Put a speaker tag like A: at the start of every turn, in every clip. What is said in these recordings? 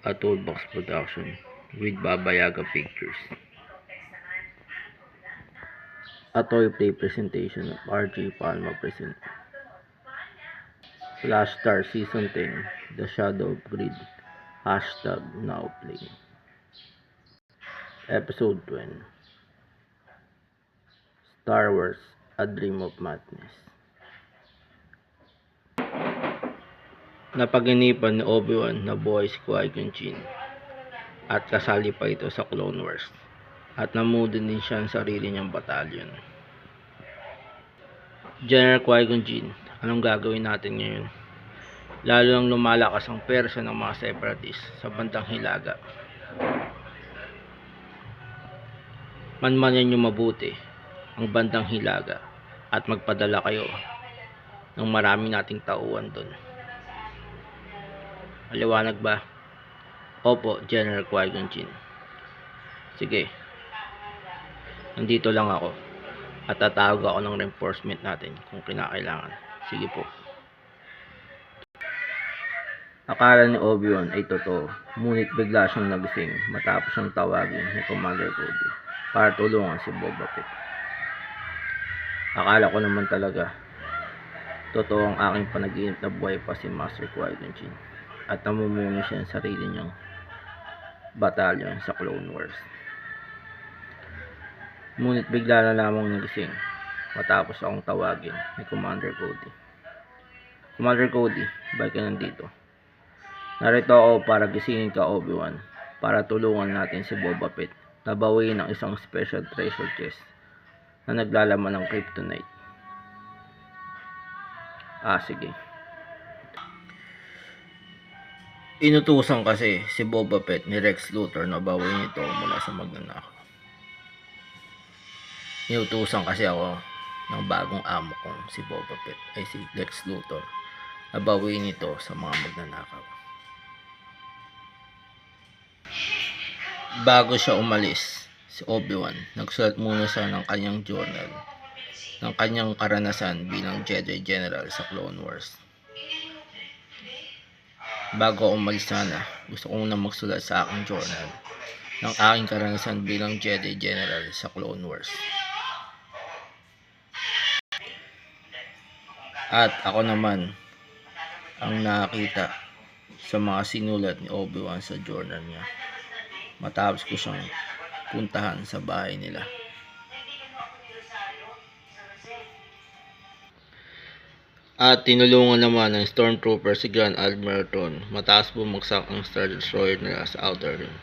A: a Toolbox production with Baba Yaga Pictures. A toy play presentation of RJ Palma present. Flash Star Season 10, The Shadow of Greed, hashtag now play. Episode 20, Star Wars, A Dream of Madness. Napaginipan ni Obi-Wan na buhay si Qui-Gon Jinn at kasali pa ito sa Clone Wars at namudin din siya ang sarili niyang batalyon. General Qui-Gon Jinn, anong gagawin natin ngayon? Lalo nang lumalakas ang pwersa ng mga separatists sa bandang Hilaga. Manmanan niyo mabuti ang bandang Hilaga at magpadala kayo ng marami nating tauhan doon. Maliwanag ba? Opo, General Qui-Gon Jinn. Sige. Nandito lang ako at tatawag ako ng reinforcement natin kung kinakailangan. Sige po. Akala ni Obi-Wan ay totoo, ngunit bigla siyang nagising matapos siyang tawagin ni Commander Cody para tulungan si Boba Fett. Akala ko naman talaga totoo ang aking panaginip na buhay pa si Master Qui-Gon Jinn at namumuno siya ng sarili niyang batalyon sa Clone Wars. Ngunit bigla na lamang nagising matapos akong tawagin ni Commander Cody. Commander Cody, bakit ka nandito? Narito ako para gisingin ka, Obi-Wan, para tulungan natin si Boba Fett na bawiin ang isang special treasure chest na naglalaman ng kryptonite. Sige. Inutusan kasi si Boba Fett ni Rex Luthor na bawiin ito mula sa magnanakaw. Inutusan kasi ako ng bagong amo kong si Boba Fett ay si Lex Luthor na bawiin ito sa mga magnanakaw. Bago siya umalis, si Obi-Wan nagsulat muna siya ng kanyang journal ng kanyang karanasan bilang Jedi General sa Clone Wars. Bago umalis sana, gusto ko muna magsulat sa aking journal ng aking karanasan bilang Jedi General sa Clone Wars. At ako naman ang nakakita sa mga sinulat ni Obi-Wan sa journal niya matapos ko siyang puntahan sa bahay nila. At tinulungan naman ng Stormtrooper si Grand Admiral Thrawn matapos bumagsak ang Star Destroyer nila sa Outer Rim.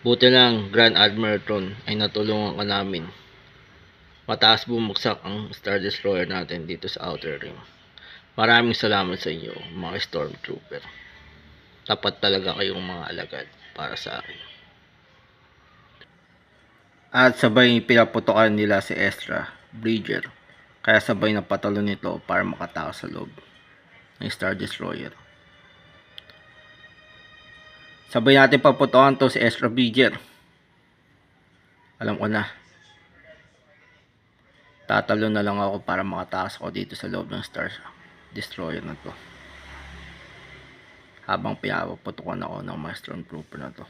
A: Buti lang, Grand Admiral Thrawn, ay natulungan ka namin matapos bumagsak ang Star Destroyer natin dito sa Outer Rim. Maraming salamat sa inyo, mga Stormtrooper. Tapat talaga kayong mga alagad para sa akin. At sabay pinaputokan nila si Ezra Bridger, kaya sabay na patalo nito para makatakas sa loob ng Star Destroyer. Sabay natin paputokan to si Ezra Bridger. Alam ko na. Tatalo na lang ako para makatakas ako dito sa loob ng Star Destroyer na to. Habang pinaputukan ako ng mga Stormtrooper na to.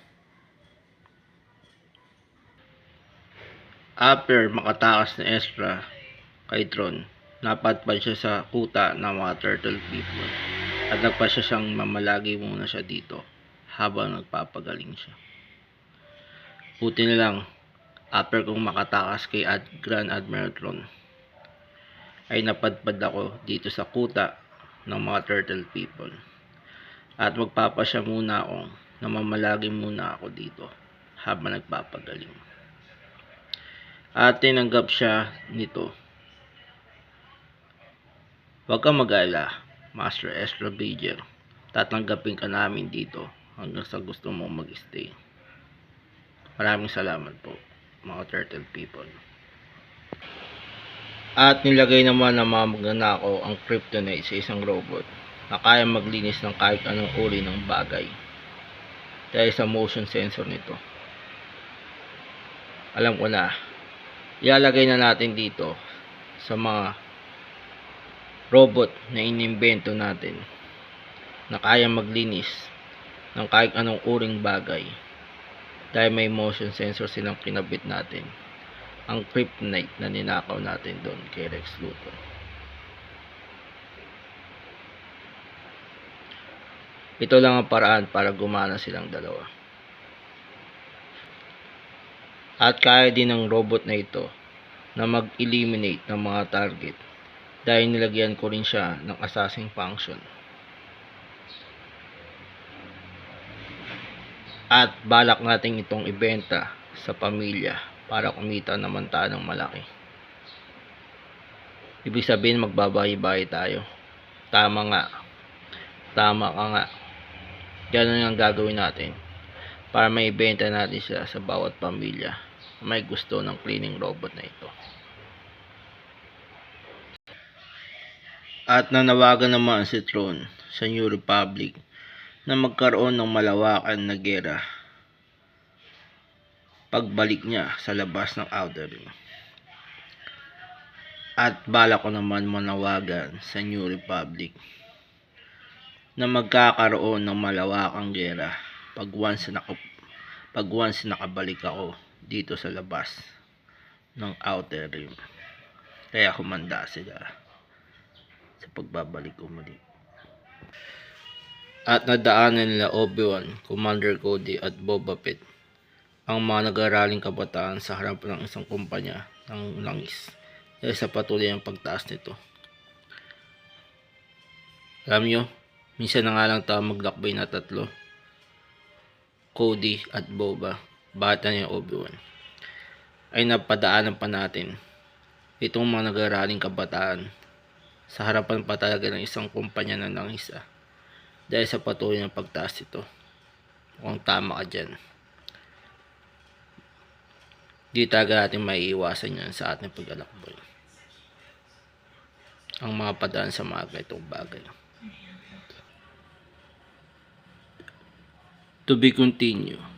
A: After makatakas ni Ezra kay Thrawn, napadpad siya sa kuta ng mga turtle people at nagpasya siyang mamalagi muna siya dito habang nagpapagaling siya. Buti na lang, after kong makatakas kay Grand Admiral Thrawn, ay napadpad ako dito sa kuta ng mga turtle people at magpapasya muna ako na mamalagi muna ako dito habang nagpapagaling. At tinanggap siya nito. Huwag kang mag-alala, Master Ezra Bridger. Tatanggapin ka namin dito hanggang sa gusto mo mag-stay. Maraming salamat po, mga turtle people. At nilagay naman ng mga magnanakaw ang kryptonite sa isang robot na kaya maglinis ng kahit anong uri ng bagay dahil sa motion sensor nito. Alam ko na, ilalagay na natin dito sa mga robot na inimbento natin na kaya maglinis ng kahit anong uring bagay dahil may motion sensor silang kinabit natin. Ang kryptonite na ninakaw natin doon kay Lex Luthor. Ito lang ang paraan para gumana silang dalawa. At kaya din ng robot na ito na mag-eliminate ng mga target dahil nilagyan ko rin siya ng assassin function. At balak natin itong ibenta sa pamilya para kumita naman tayo ng malaki. Ibig sabihin magbabayi-bayi tayo. Tama nga. Tama ka nga. Ganun ang gagawin natin para maibenta natin siya sa bawat pamilya na may gusto ng cleaning robot na ito. At nanawagan naman si Tron sa New Republic na magkaroon ng malawakan na gera pagbalik niya sa labas ng Outer Rim. At balak ko naman manawagan sa New Republic na magkakaroon ng malawakang gera pag once nakabalik ako dito sa labas ng Outer Rim. Kaya humanda sila sa pagbabalik ko muli. At nadaanan nila Obi-Wan, Commander Cody at Boba Fett ang mga nag-aaraling kabataan sa harap ng isang kumpanya ng langis dahil sa patuloy ang pagtaas nito. Alam nyo, minsan na nga lang tayo maglakbay na tatlo, Cody at Boba, bata niya Obi-Wan, ay napadaanan pa natin itong mga nag-aaraling kabataan sa harapan pa talaga ng isang kumpanya ng langis dahil sa patuloy ng pagtaas nito. Kung tama ka dyan, di talaga natin maiiwasan yan sa ating paglalakbay, ang mga padaan sa mga ganitong bagay. To be continued.